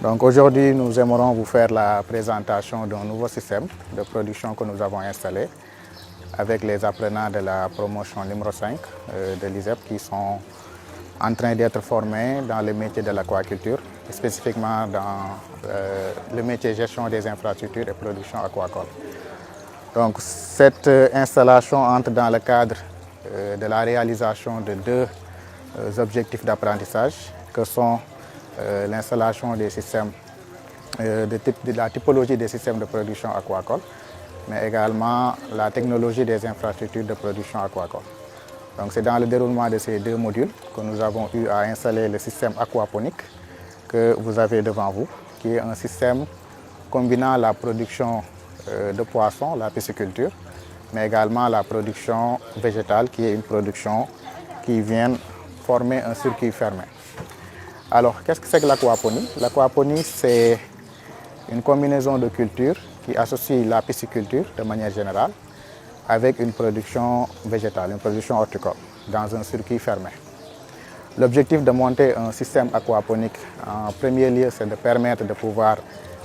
Donc aujourd'hui, nous aimerons vous faire la présentation d'un nouveau système de production que nous avons installé avec les apprenants de la promotion numéro 5 de l'ISEP qui sont en train d'être formés dans le métier de l'aquaculture, spécifiquement dans le métier gestion des infrastructures et production aquacole. Donc cette installation entre dans le cadre de la réalisation de deux objectifs d'apprentissage que sont l'installation des systèmes, de la typologie des systèmes de production aquacole, mais également la technologie des infrastructures de production aquacole. Donc c'est dans le déroulement de ces deux modules que nous avons eu à installer le système aquaponique que vous avez devant vous, qui est un système combinant la production de poissons, la pisciculture, mais également la production végétale, qui est une production qui vient former un circuit fermé. Alors, qu'est-ce que c'est que l'aquaponie? L'aquaponie, c'est une combinaison de cultures qui associe la pisciculture de manière générale avec une production végétale, une production horticole, dans un circuit fermé. L'objectif de monter un système aquaponique, en premier lieu, c'est de permettre de pouvoir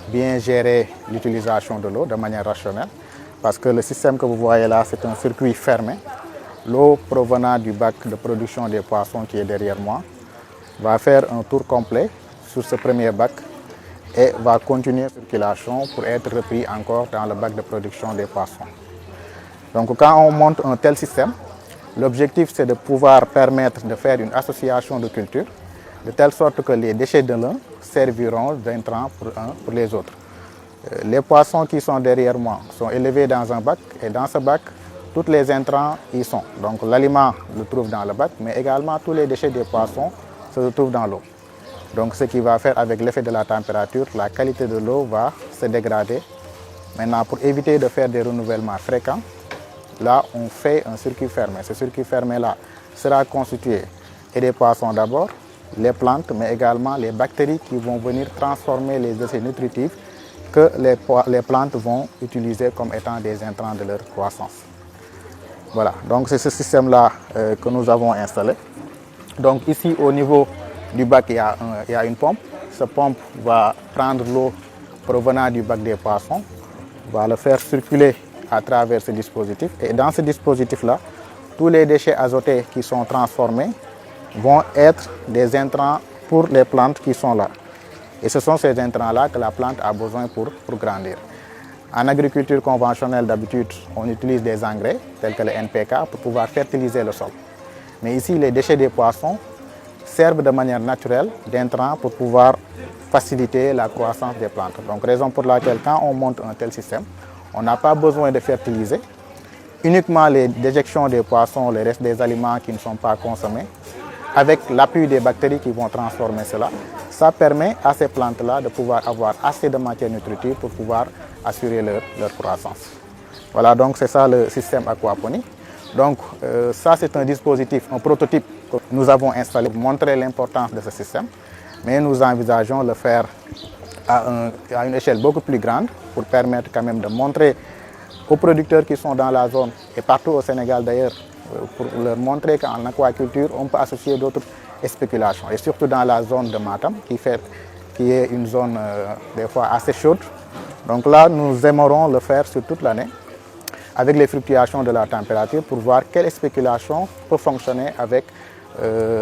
bien gérer l'utilisation de l'eau de manière rationnelle, parce que le système que vous voyez là, c'est un circuit fermé. L'eau provenant du bac de production des poissons qui est derrière moi va faire un tour complet sur ce premier bac et va continuer la circulation pour être repris encore dans le bac de production des poissons. Donc quand on monte un tel système, l'objectif c'est de pouvoir permettre de faire une association de cultures, de telle sorte que les déchets de l'un serviront d'intrants pour les autres. Les poissons qui sont derrière moi sont élevés dans un bac et dans ce bac, tous les intrants y sont. Donc l'aliment le trouve dans le bac, mais également tous les déchets des poissons se retrouvent dans l'eau. Donc ce qui va faire avec l'effet de la température, la qualité de l'eau va se dégrader. Maintenant, pour éviter de faire des renouvellements fréquents, là on fait un circuit fermé. Ce circuit fermé-là sera constitué et des poissons d'abord, les plantes, mais également les bactéries qui vont venir transformer les déchets nutritifs que les plantes vont utiliser comme étant des intrants de leur croissance. Voilà, donc c'est ce système-là que nous avons installé. Donc ici au niveau du bac, il y a une pompe. Cette pompe va prendre l'eau provenant du bac des poissons, va le faire circuler à travers ce dispositif. Et dans ce dispositif-là, tous les déchets azotés qui sont transformés vont être des intrants pour les plantes qui sont là. Et ce sont ces intrants-là que la plante a besoin pour grandir. En agriculture conventionnelle, d'habitude, on utilise des engrais tels que le NPK pour pouvoir fertiliser le sol. Mais ici, les déchets des poissons servent de manière naturelle d'intrants pour pouvoir faciliter la croissance des plantes. Donc, raison pour laquelle, quand on monte un tel système, on n'a pas besoin de fertiliser. Uniquement les déjections des poissons, le reste des aliments qui ne sont pas consommés, avec l'appui des bactéries qui vont transformer cela, ça permet à ces plantes-là de pouvoir avoir assez de matière nutritive pour pouvoir assurer leur croissance. Voilà, donc c'est ça le système aquaponie. Donc ça c'est un dispositif, un prototype que nous avons installé pour montrer l'importance de ce système, mais nous envisageons de le faire à une échelle beaucoup plus grande pour permettre quand même de montrer aux producteurs qui sont dans la zone et partout au Sénégal d'ailleurs, pour leur montrer qu'en aquaculture, on peut associer d'autres spéculations. Et surtout dans la zone de Matam, qui est une zone des fois assez chaude. Donc là, nous aimerons le faire sur toute l'année, avec les fluctuations de la température, pour voir quelle spéculation peut fonctionner avec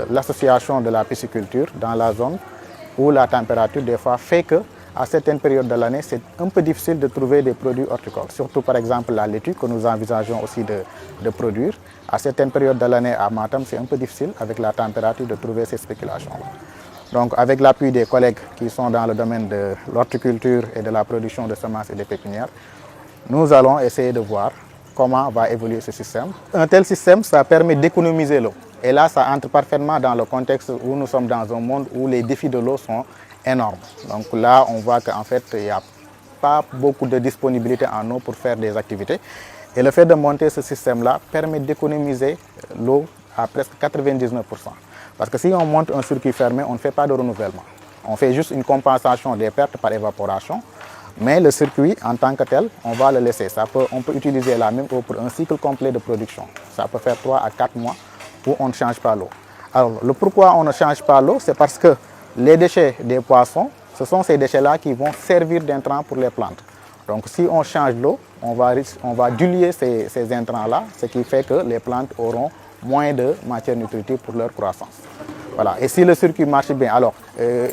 l'association de la pisciculture dans la zone où la température des fois fait que à certaines périodes de l'année, c'est un peu difficile de trouver des produits horticoles. Surtout par exemple la laitue que nous envisageons aussi de produire. À certaines périodes de l'année à Matam, c'est un peu difficile avec la température de trouver ces spéculations-là. Donc avec l'appui des collègues qui sont dans le domaine de l'horticulture et de la production de semences et de pépinières, nous allons essayer de voir comment va évoluer ce système. Un tel système, ça permet d'économiser l'eau. Et là, ça entre parfaitement dans le contexte où nous sommes dans un monde où les défis de l'eau sont énorme. Donc là, on voit qu'en fait, il n'y a pas beaucoup de disponibilité en eau pour faire des activités. Et le fait de monter ce système-là permet d'économiser l'eau à presque 99%. Parce que si on monte un circuit fermé, on ne fait pas de renouvellement. On fait juste une compensation des pertes par évaporation. Mais le circuit, en tant que tel, on va le laisser. On peut utiliser la même eau pour un cycle complet de production. Ça peut faire 3 à 4 mois où on ne change pas l'eau. Alors, le pourquoi on ne change pas l'eau, c'est parce que les déchets des poissons ce sont ces déchets-là qui vont servir d'intrants pour les plantes. Donc si on change l'eau, on va diluer ces intrants-là, ce qui fait que les plantes auront moins de matière nutritive pour leur croissance. Voilà. Et si le circuit marche bien, alors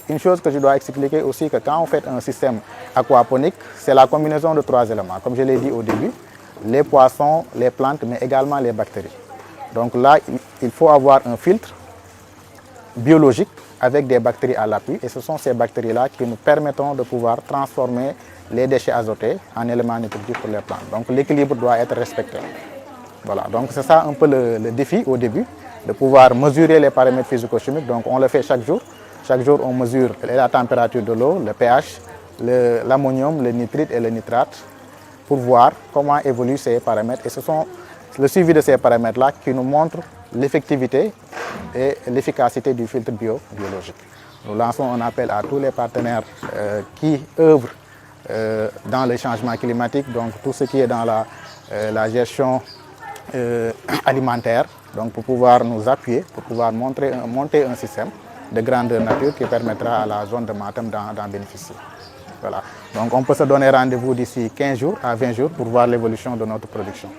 une chose que je dois expliquer aussi, que quand on fait un système aquaponique, c'est la combinaison de 3 éléments. Comme je l'ai dit au début, les poissons, les plantes, mais également les bactéries. Donc là, il faut avoir un filtre biologique avec des bactéries à l'appui, et ce sont ces bactéries-là qui nous permettront de pouvoir transformer les déchets azotés en éléments nutritifs pour les plantes. Donc l'équilibre doit être respecté. Voilà, donc c'est ça un peu le défi au début, de pouvoir mesurer les paramètres physico-chimiques. Donc on le fait chaque jour. Chaque jour, on mesure la température de l'eau, le pH, l'ammonium, le nitrite et le nitrate, pour voir comment évoluent ces paramètres. Et ce sont le suivi de ces paramètres-là qui nous montre l'effectivité et l'efficacité du filtre biologique. Nous lançons un appel à tous les partenaires qui œuvrent dans le changement climatique, donc tout ce qui est dans la gestion alimentaire, donc pour pouvoir nous appuyer, pour pouvoir monter un système de grandeur nature qui permettra à la zone de Matam d'en bénéficier. Voilà. Donc on peut se donner rendez-vous d'ici 15 jours à 20 jours pour voir l'évolution de notre production.